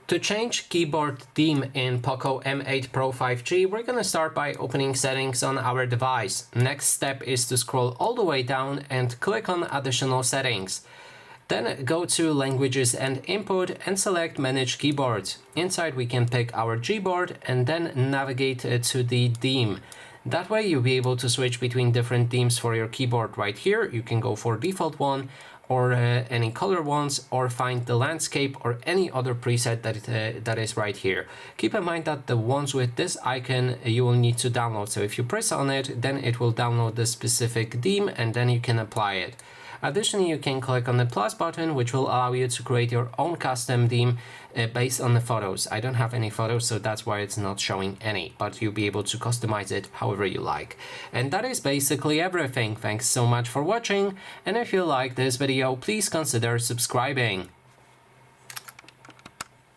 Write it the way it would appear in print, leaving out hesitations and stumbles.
To change keyboard theme in POCO M8 Pro 5G, we're going to start by opening settings on our device. Next step is to scroll all the way down and click on additional settings. Then go to languages and input and select manage keyboards. Inside we can pick our Gboard and then navigate to the theme. That way you'll be able to switch between different themes for your keyboard right here. You can go for default one or any color ones, or find the landscape or any other preset that is right here. Keep in mind that the ones with this icon you will need to download. So if you press on it, then it will download the specific theme and then you can apply it. Additionally, you can click on the plus button, which will allow you to create your own custom theme based on the photos. I don't have any photos, so that's why it's not showing any, but you'll be able to customize it however you like. And that is basically everything. Thanks so much for watching, and if you like this video, please consider subscribing.